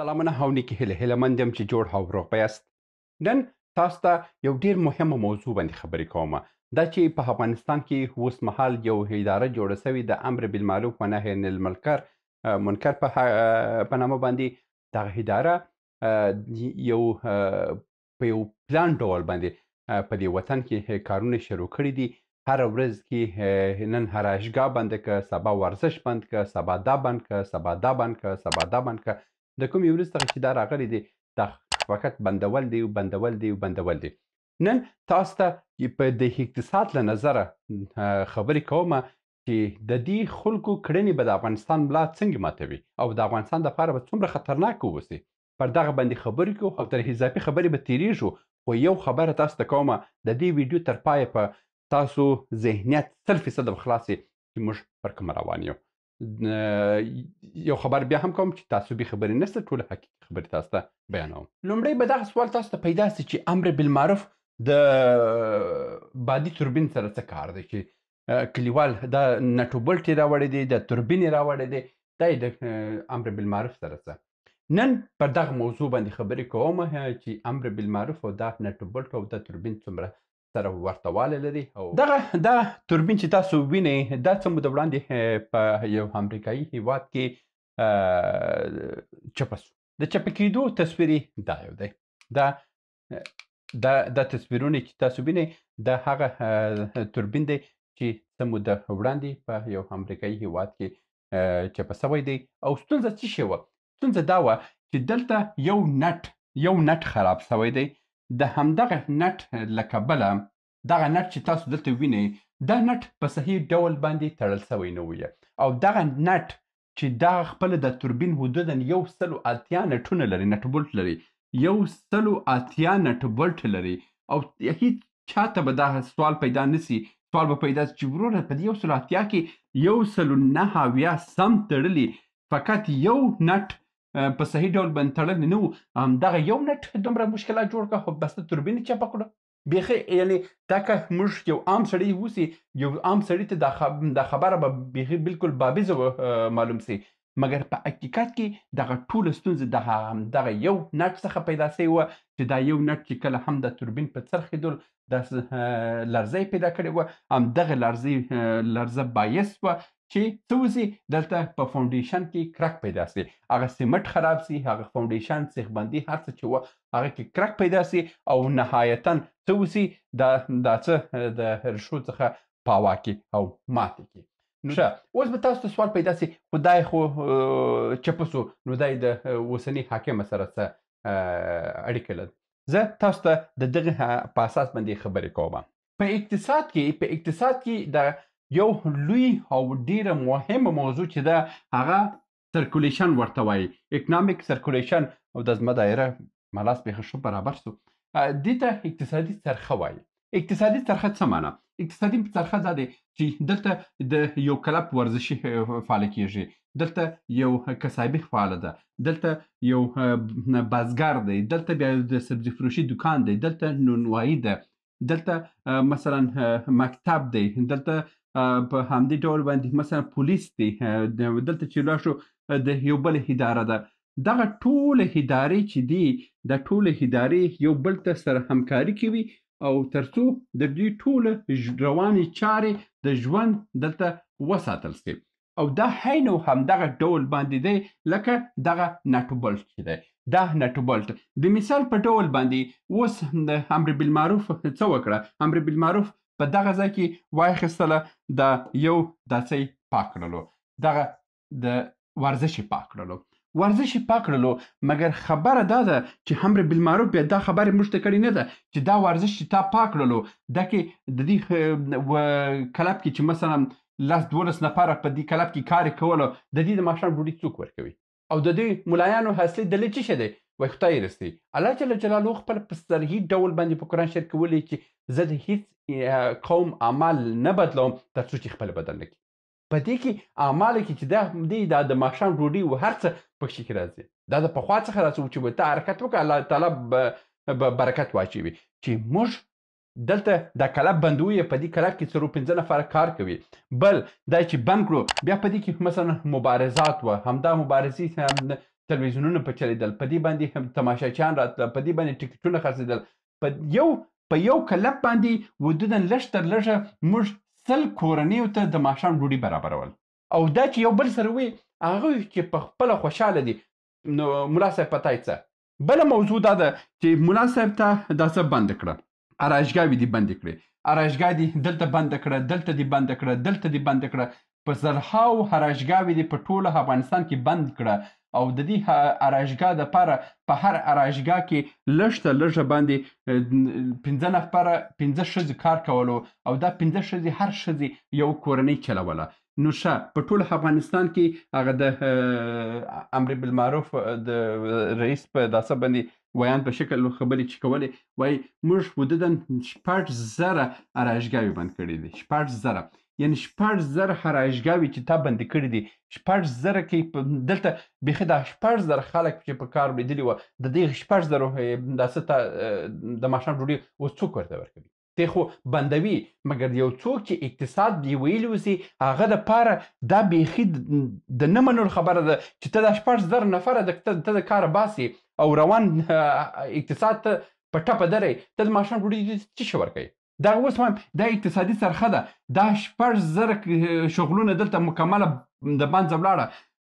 سلامونه او نیکې هیله یم چې جوړ او روغ یاست. نن تاسو ته یو ډیر مهمه موضوع باندې خبرې کوم. دا چې په افغانستان کې اوس مهال یو اداره جوړه سوې د امر بالمعروف و نهی عن المنکر په نامه باندې دغه اداره په یو پلان ډول باندې په دې وطن کې کارونه شروع کړي دي. هره ورځ کې نن هره اشګاه بند که، سبا ورزش بند که، سبا دا بند که، سبا دا بند که، سبا دا بند که. د کومې ورځ څخه چې دا راغلی دی دا فقط بندول دی او بندول دی او بندول دی. نن تاسو ته په د اقتصاد له نظره خبرې کوم چې د دې خلکو کړنې به د افغانستان ملا څنګه ماتوي او د افغانستان دپاره به څومره خطرناک واوسي. پر دغه باندې خبرې کوو او تر اضافي خبرې به تېرېږو. خو یو خبره تاسو ته کوم، د دې ویډیو تر پایه په تاسو ذهنیت 100% به خلاص وي چې موږ پر کومه روان یو. یو خبر بیا هم کوم چې تعصبي خبرې نشته، ټول حقیقي خبرې تاسو ته بیانوم. لومړی به دغه سوال تاسو ته پیدا سي چې امر بالمعروف د بادي توربین سره څه کار دی چې کلیوال دا نټو بلټ یې راوړی دی، د توربین یې راوړی دی، دا یې د امر بالمعروف سره څه. نن پر دغه موضوع باندې خبرې کوم چې امر بالمعروف او دا نټو بلټ او دا توربین څومره سره ورته والی لري. او دا توربین چې تاسو وینئ دا څه موده وړاندې په یو امریکایي هیواد کې چپه سو. د چپه کېدو تصویر یې دا یو دی. دا تصویرونه چې تاسو وینئ دا هغه توربین دی چې څه موده وړاندې په یو امریکایي هیواد کې چپه سوی دی. او ستونزه څه شی وه؟ ستونزه دا وه چې دلته یو نټ خراب سوی دی. د همدغه نټ له کبله دغه نټ چې تاسو دلته وینئ دا نټ په صحیح ډول باندې تړل سوی نه وي. او دغه نټ چې دغه خپله د توربین حدودا 180 نټونه لري، نټ بولټ لري، 180 نټ بولټ لري. او هیڅ چاته به دا سوال پیدا نسي، سوال به پیدا سي چې وروره په دې 180 کې 190 سم تړلي، فقط یو نټ په صحیح ډول باندې تړلی نه و. همدغه یو نټ دومره مشکلات جوړ کړه، خو بس د توربین یې چپه کړه. بیخي یعنې دا که موږ یو عام سړی اوسي، یو عام سړي ته دا خبره به بیخي بالکل بابیزه معلوم سي. مګر په حقیقت کې دغه ټوله ستونزه دغه یو نټ څخه پیدا سوې وه چې دا یو نټ چې کله هم د توربین په څرخېدل داسې لرزه یې پیدا کړې وه. همدغه لرزه باعث وه چې څه وسي، دلته په فاونډیشن کې کرک پیدا سي، هغه سیمټ خراب سي، هغه فاونډیشن سیخبندي هر څه چې وه هغه کې کرک پیدا سي او نهایتا څه وسي دا څه د ریښو څخه پاوا کړي او ماتې کړي. نو ښه، اوس به تاسو ته سوال پیدا سي خو دا خو چپه سو، نو دا د اوسني حاکم سره څه اړیکه لري؟ زه تاسو ته د دغه په اساس باندې خبرې کوم. په اقتصاد کې د یو لوی او ډیره مهمه موضوع چې ده هغه سرکولیشن ورته وایي، اکنامیک سرکولیشن. او د زما دایره ملاس بیخي ښه برابر سو. دې ته اقتصادي څرخه وایي. اقتصادي څرخه څه معنا؟ اقتصادي څرخه دا دی چې دلته د یو کلب ورزشي فعاله کیږي، دلته یو کسابي فعاله ده، دلته یو بازګر دی، دلته بیا د سبزي فروشي دکان دی، دلته نونوایي ده، دلته مثلا مکتب دی، دلته په همدې ډول باندې مثلا پولیس دی، دلته چې لاړ شو د یو بل اداره ده. دغه ټولې ادارې چې دي دا ټولې ادارې یو بل ته سره همکاري کوي او تر څو د دوی ټوله روانې چارې د ژوند دلته وساتل سي. او دا حین او همدغه ډول باندې دی لکه دغه نټو بلټ چې دی. دا نټو بلټ د مثال په ډول باندې اوس د امر بالمعروف څه وکړه؟ امر بالمعروف په دغه ځای کې واخیستله دا یو داسې پاک کړلو، دغه د ورزش یې پاک کړلو، مګر خبره دا ده چې امر بالمعروف بیا دا خبره موږ ته کړې نه ده چې دا ورزش چې تا پاک کړلو دا کې د دې کلب کې چې مثلا 10-12 نفره په دې کلب کې کار کولو د دې د ماښام ډوډۍ څوک ورکوي؟ او د دې ملایانو اصلي دلیل څه شی دی؟ وایي خدای رسي. الله جل جلاله خپل په صریح ډول باندې په قرآن شریف کې ویلي چې زه د هیڅ قوم اعمال نه بدلوم تر څو چې خپل بدل نه کړي. په دې کې اعمالو کې چې دا د ماښام ډوډۍ و هر څه پکې کې راځي. دا د پخوا څخه راځي چې ته حرکت وکړه الله تعالی به برکت واچوي. چې موږ دلته دا کلب بندوي، په دې کلب کې 4-5 نفره کار کوي. بل دا چې بند کړو بیا په دې کې مثلا مبارزات و، همدا مبارزې تلویزیونونه په چلیدل، په دې باندې هم تماشاچیان راتله، په دې باندې ټکټونه خرڅېدل. په یو کلب باندې حدوداً لږ تر لږه موږ 100 کورنیو ته د ماښام ډوډۍ برابرول. او دا چې یو بل سره وي هغوی چې په خپله خوشحاله دي، نو ملا صاحب پته یې څه. بله موضوع دا ده چې ملا صاحب ته دا څه بنده کړه، ارایشګاوې دې بندې کړې، ارایشګاه دې دلته بنده کړه، دلته دې بنده کړه، دلته دې بنده کړه. په زرهاو ارایشګاوې دې په ټوله افغانستان کې بند کړه. او د دې ارایشګاه دپاره په هر ارایشګاه کې لږ تر لږه باندې 15 نفره 15 ښځې کار کولو، او دا 15 ښځې هر ښځې یو کورنۍ چلوله. نو ښه په ټول افغانستان کې هغه د امر بالمعروف د رئیس په داسه باندې ویان په شکل خبرې چې کولې، وایي موږ حدوداً 6,000 ارایشګاوې بند کړي دي. 6,000 یعنې 6,000 ارایشګاوې چې تا بندې کړي دي، 6,000 کې دلته بیخي دا 6,000 خلک چې په کار لیدلي وه، د دې 6,000 داسې ته د ماښام ډوډۍ اوس څوک ورته ورکوي؟ دی خو بندوي، مګر یو څوک چې اقتصاد دی ویلي اوسي هغه دپاره دا بیخي د نه منلو خبره ده چې ته دا 6,000 نفره ته د کاره باسي او روان اقتصاد ته په ټپه درې، ته د ماښام ډوډۍ څه شی ورکوي؟ دا اوس هم دا اقتصادي څرخه ده. دا 6,000 شغلونه دلته مکمله د منځه ولاړه.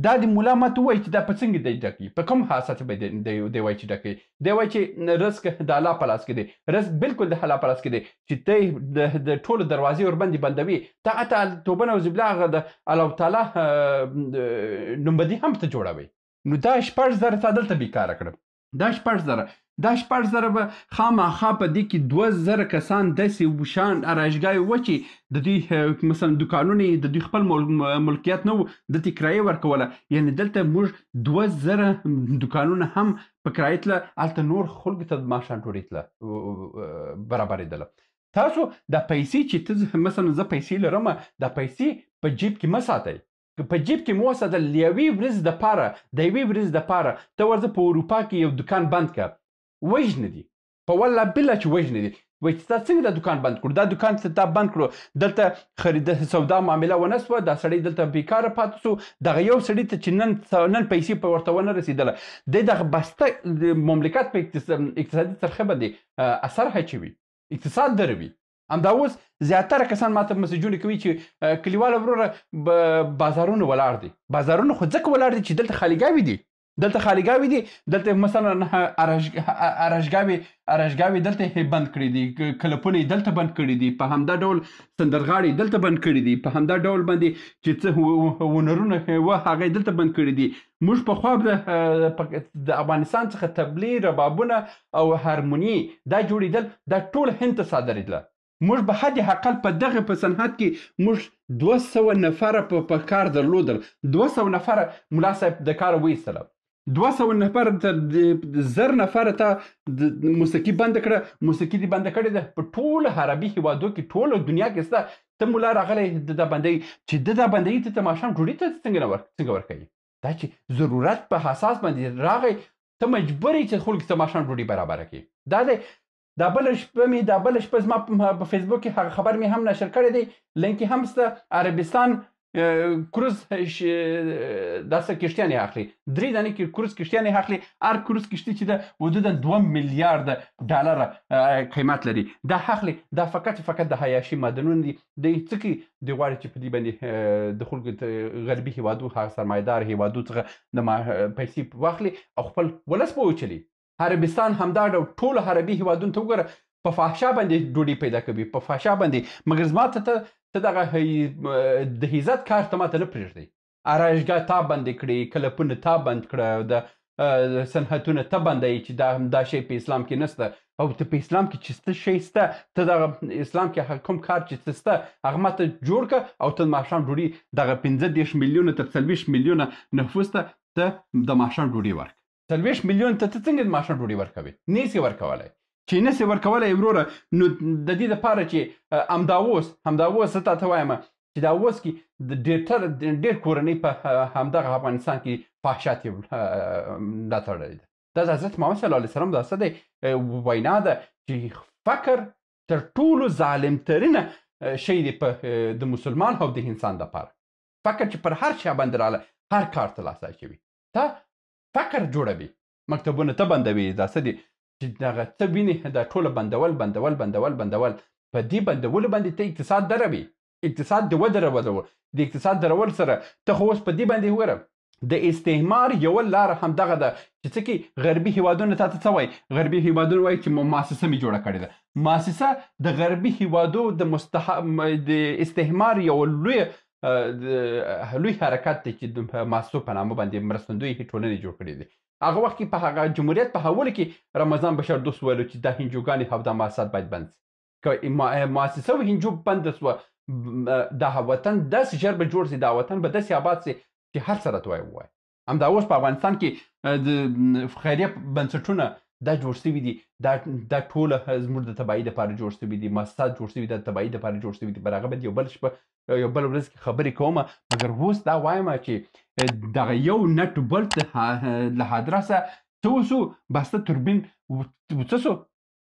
دا د ملا ماته ووایي چې دا په څنګه دی ډکوي، په کوم اساس به دی وایي چې ډکوي؟ دی وایي چې رزق د الله په لاس کې دی، رزق بالکل د الله په لاس کې دی چې ته د ټولو دروازې ورباندې بندوي. ته حتی توبه نعوذ بالله هغه د الله تعالی نومبدي هم ته جوړوي. نو دا 6,000 تا دلته بیکاره کړم. دا 6,000 به خامخا په دې کې 2,000 کسان داسې شان ارایشګاوې وه چې د دوی مثلا دوکانونه یې د دوی خپل ملکیت نه و، دلته یې کرایه ورکوله. یعنې دلته موږ 2,000 دوکانونه هم په کرایه تله، هلته نور خلکو ته د ماښام ډوډۍ تله برابرېدله. تاسو دا پیسې چې ته مثلا زه پیسې لرم، دا پیسې په جیب کې مه ساتئ. په جیب کې مو وساتل، د یوې ورځې دپاره ته ورځه په اروپا کې یو دکان بند کړه، وژنه دي په والله بالله چې وژنه دي. وایي چې تا څنګه دا دکان بند کړو؟ دا دکان چې تا بند کړو دلته خرید سودا معامله ونه سوه، دا سړی دلته بیکاره پاتې سو. دغه یو سړي ته چې نن پیسې په ورته ونه رسېدله، دی دغه بسته مملکت په اقتصادي څرخه باندې اثر اچوي، اقتصاد دروي. همدا اوس زیاتره کسان ماته مسیجونه کوي چې کلیواله وروره بازارونه ولاړ دي. بازارونه خو ځکه ولاړ دي چې دلته خالیګاوې دي، دلته مثلا ارایشګاوې دلته بند کړي دي، کلپونه یې دلته بند کړي دي، په همدا ډول سندرغاړي دلته بند کړي دي، په همدا ډول باندې چې څه هنرونه وه هغه دلته بند کړي دي. موږ پخوا د افغانستان څخه تبلې، ربابونه او هارموني دا جوړېدل، دا ټول هند ته صادرېدله. موږ به حد اقل په دغه په صنعت کې موږ 200 نفره په کار درلودل. 200 نفره ملا صاحب د کاره وایستله، 200 نفره ته 1000 نفره ته موسیقي بنده کړه. موسیقي دې بنده کړې ده په ټوله عربي هېوادو کې، ټوله دنیا کې سته. ته ملا راغلی د دا بندوي چې د دا بندوي ته ماښام ډوډۍ ته څنګه ورکوي؟ دا چې ضرورت په اساس باندې راغی، ته مجبور یې چې خلکو ته ماښام ډوډۍ برابره کړي. دا دی. دا بله شپه زما په فیسبوک کې هغه خبر مې هم نشر کړی دی، لینک یې هم شته. عربستان کروز داسې کشتیانې اخلي، 3 دانې کروز کشتیانې اخلي. هر کروز کشتي چې ده حدودا 2 میلیارد ډالر قیمت لري. دا اخلي. دا فقط د حیاشي معدنونه دي. دی څه کوي؟ دی غواړي چې په دې باندې د خلکو غربي هېوادو، هغه سرمایه‌دار هېوادو څخه د پیسې واخلي او خپل ولس به وچلي. عربستان همدا ډول ټولو عربي هېوادونو ته وګوره، په فحشا باندې ډوډۍ پیدا کوي، په فحشا باندې. مګر زما ته دغه د عزت کار ته ماته نه پرېږدئ. ارایشګاه تا بندې کړې، کلپونه تا بند کړه، د صنعتونه ته بندوي چې دا شی په اسلام کې نشته. او ته په اسلام کې چې څه شی شته، ته دغه اسلام کې کوم کار چې شته هغه ماته جوړ کړه، او ته د ماښام ډوډۍ دغه 15 میلیونه تر 40 میلیونه نفوس ته د ماښام ډوډۍ ورکړه. 40 میلیون ته څنګه د ماښام ډوډۍ ورکوي؟ نشي ورکولی. چې نشي ورکولی وروره، نو د دې دپاره چې همدا اوس زه تاته وایم چې دا اوس کې ډېر کورنۍ په همدغه افغانستان کې فحشات یې ملاتړی ده. دا د حضرت محمد صلی الله علیه وسلم دا څه دی وینا ده چې فقر تر ټولو ظالمترینه شی دی د مسلمان او د انسان دپاره. فقر چې پر هر چا باندې راغله، هر کار ته لاس اچوي. ته فقر جوړوي مکتبونه ته بندوي دا څه دي چې دغه څه ویني دا ټوله بندول په دې بندولو باندې ته اقتصاد دروي اقتصاد د ودرول د اقتصاد درول سره ته خو اوس په دې باندې وګوره د استعمار یو لار همدغه ده چې څه کې غربي هیوادونه تاته څه وایي غربي هیوادونه وایي چې مؤسسه مې جوړه کړې ده مؤسسه د غربي هیوادو د استعمار یو لوی حرکت دی چې د مؤسسو په نامه باندې مرستندوی ټولنې جوړ کړې دي هغه وخت کې په هغه جمهوریت په حواله کې رمضان بشر دوست ویلو چې دا هندوګانې او دا مؤسسات باید بند شي که مؤسسه و هندو بند شوه دا وطن داسې ژر به جوړ شي دا وطن به داسې آباد شي چې هر څه راته ووایي همدا اوس په افغانستان کې د خیریه بنسټونه دا جوړ شوي دي دا ټوله زموږ د تباهۍ دپاره جوړ شوي دي مؤسسات جوړ شوي دي د تباهۍ دپاره جوړ شوي دي پر هغه باندې یو بل ورځ کې خبرې کومه مګر اوس دا وایم چې دغه یو نټ بولټ له حادثه څه وشو بسته توربین څه شو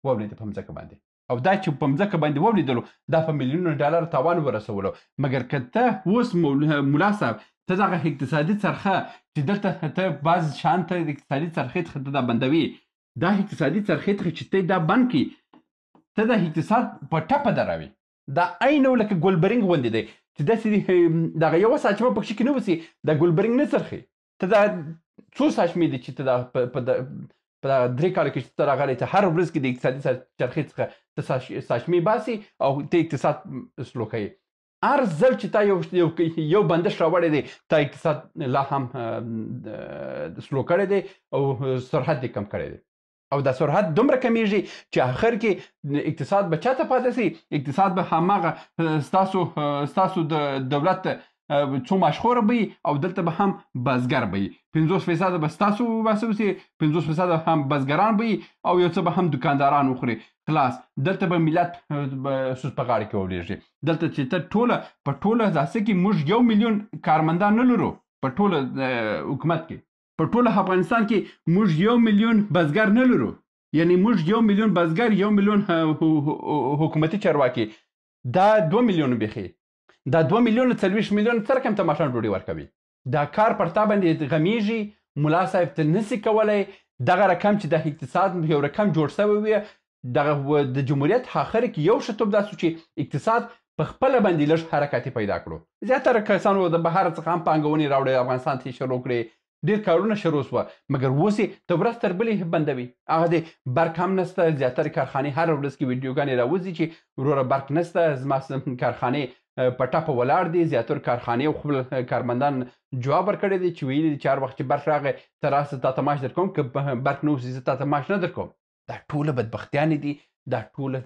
واورېده په مځکه باندې او دا چې په مځکه باندې واورېدلو دا په میلیونونو ډالر تاوان ورسولو مګر که ته اوس ملا صاحب ته دغه اقتصادي څرخه چې دلته ته بعض شیان ته د اقتصادي څرخې څخه ته دا بندوي دا اقتصادي څرخې څخه چې ته دا بند کړي ته د اقتصاد په ټپه دروي دا عین لکه ګلبرینګ غوندې دی چې داسې دغه یوه ساچمه پکښې کې نه وسي دا ګلبرینګ نه څرخي ته دا څو ساچمې دي چې ته دا په 3 کاله کې چې ته راغلی ته هر ورځ کې د اقتصادي چرخې څخه ته ساچمې باسي او ته اقتصاد سلو کوي هر ځل چې تا یو بندش راوړی دی تا اقتصاد لا هم سلو کړی دی او سرحد دې کم کړی دی او دا سرحد دومره کمیږي چې آخر کې اقتصاد به چاته پاتې سي اقتصاد به هماغه ستاسو د دولت څو مشخوره به او دلته به هم بزګر به 50% به ستاسو وباسو سي 50% هم بزګران به او یو څه به هم دکانداران وخوري خلاص دلته به ملت سوس په غاړه کې ولېږي دلته چې ته په ټوله ځاسه کې موږ 1 میلیون کارمندان نه لرو په ټوله حکومت کې په ټوله افغانستان کې موږ 1 میلیون بزګر نه لرو یعنی موږ 1 میلیون بزګر 1 میلیون حکومتي چارواکي دا 2 میلیون بخي دا 2 میلیون 40 میلیون سره کم ته ماشان ډوډۍ ورکوي دا کار پر تا باندې غمیږي ملا صاحب ته نسی کولای دغه رقم چې د اقتصاد یو رقم جوړ شوی وي دغه د جمهوریت اخر کې یو شتوب داسو چې اقتصاد په خپل باندې لږ حرکت پیدا کړو زیاتره کسانو د بهر څخه هم پانګونې راوړي افغانستان ته شروع کړي ډیر کارونه شروع شوه مګر اوس یې ته ورځ تر بلې بندوي هغه د برق هم نشته زیاتره کارخانې هر ورځ کې ویډیوګانې راوځي چې وروره برق نشته زما کارخانې په ټاپه ولاړ دي زیاتره کارخانې او خپل کارمندان جواب ورکړی دی چې ویلي دي چې هر وخت چې برق راغی ته راسه تا ته معاش درکوم که برق نه اوسي زه تا ته معاش نه درکوم دا ټوله بدبختیانې دي دا ټوله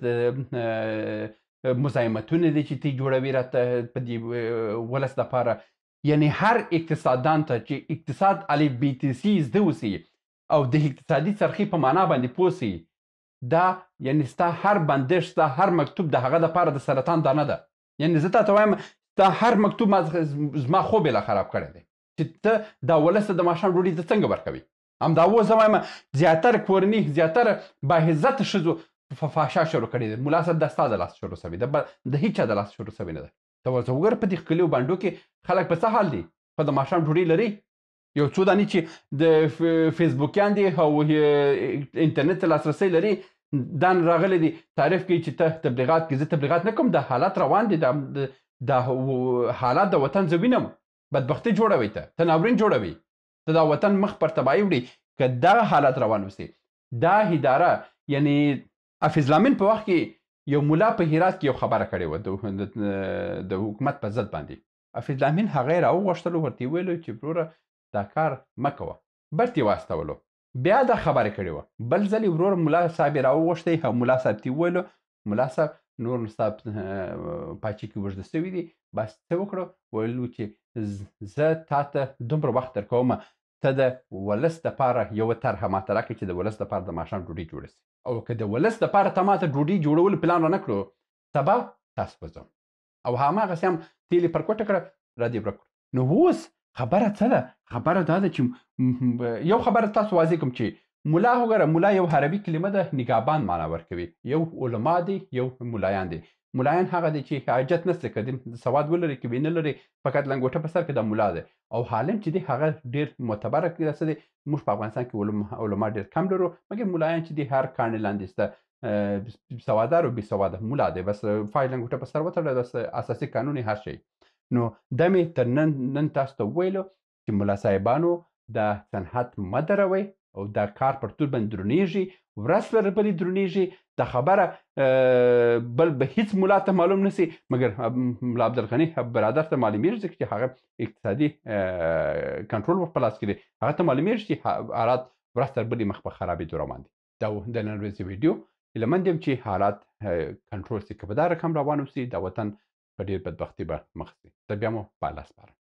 مزاحمتونه دي چې تی جوړوي راته په دې ولس دپاره یعنی هر اقتصاددان ته چې اقتصاد الف بی تی سی زده وسي او د اقتصادي څرخې په معنا باندې پوه سي دا یعنی ستا هر بندش ستا هر مکتوب د هغه دپاره د سرطان دانه ده یعنی زه تاته وایم دا هر مکتوب زما خوب یې لا خراب کړی دی چې ته دا ولس ته د ماښام ډوډۍ ته څنګه ورکوي همدا اوس زه وایم زیاتره کورني زیاتره باعزته ښځو فحشا شروع کړې دی ملا صاحب دا ستا د لاس شروع شوې ده د هېچا د لاس شروع شوې نه ده ته ورته وګوره په دې کلیو بانډو کې خلک په څه حال دي خو د ماښام ډوډۍ لري یو څو دانې چې د فیسبوکیان دي او انټرنټ ته لاسرسی لري دان راغلی دی تعریف کوي چې ته تبلیغات کې زه تبلیغات نه کوم دا حالات روان دي دا حالات د وطن زه وینم بدبختي جوړوي ته ناورین جوړوي ته دا وطن مخ پر تباهي وړي که دغه حالات روان وسي دا اداره یعنی حافظ لامین په وخت کې یو ملا په هرات کې یو خبره کړې وه د حکومت په ضد باندې حافظ لامین هغه یې راوغوښتلو ورته یې ویلو چې وروره دا کار مه کوه برت یې واستولو بیا دا خبره کړې وه بل ځل یې ورور ملا صاحب یې راوغوښتی او ملا صاحب ته یې وویلو ملا صاحب نور نو ستا پاچې کې اوږده سوي دي بس څه وکړو ویلو چې زه تا ته دومره وخت درکوم ته د ولس دپاره یوه طرحه ماته راکړې چې د ولس دپاره د ماښام ډوډۍ جوړه سي او که د ولس دپاره ته ماته ډوډۍ جوړولو پلان رانه کړو سبا تاسو به ځم او هماغسې هم تیل یې پر کوټه کړه را دې ورک کړو نو اوس خبره څه ده خبره دا ده چې یو خبره تاسو واضح کوم چې ملا وګوره ملا یو عربي کلمه ده نگهبان معنا ورکوي یو علما دي یو ملایان دي ملایان هغه دي چې حاجت نشته که د سواد ولري که نه لري فقط لنګوټه په سر کې د ملا دی او عالم چې دی هغه ډېر معتبره څه دی موږ په افغانستان کې علما ډېر کم لرو مګر ملایان چې دي هر کاڼي لاندې سته سوادار او بې سواده ملا دی بس فای لنګوټه په سر وتړه بس اساسي قانون هر شی نو دا مې تر نن تاسو ته وویلو چې ملا صاحبانو دا صنعت مه دروئ او دا کار پر تور باندې درونیږي ورځ پر بلې درونیږي دا خبره بل به هیڅ ملا ته معلوم نسی مګر ملا عبدالغني برادر ته معلومیږي چې هغه اقتصادي کنټرول په خپل لاس کې دی هغه ته معلومیږي چې حالات ورځ تر بلې مخ په خرابېدو روان دي دا د نن ورځې ویډیو هیله مند یم چې حالات کنټرول سي که په دا رقم روان وسي دا وطن په ډېر بدبختي به مخ سي تر بیا مو په الله سپارم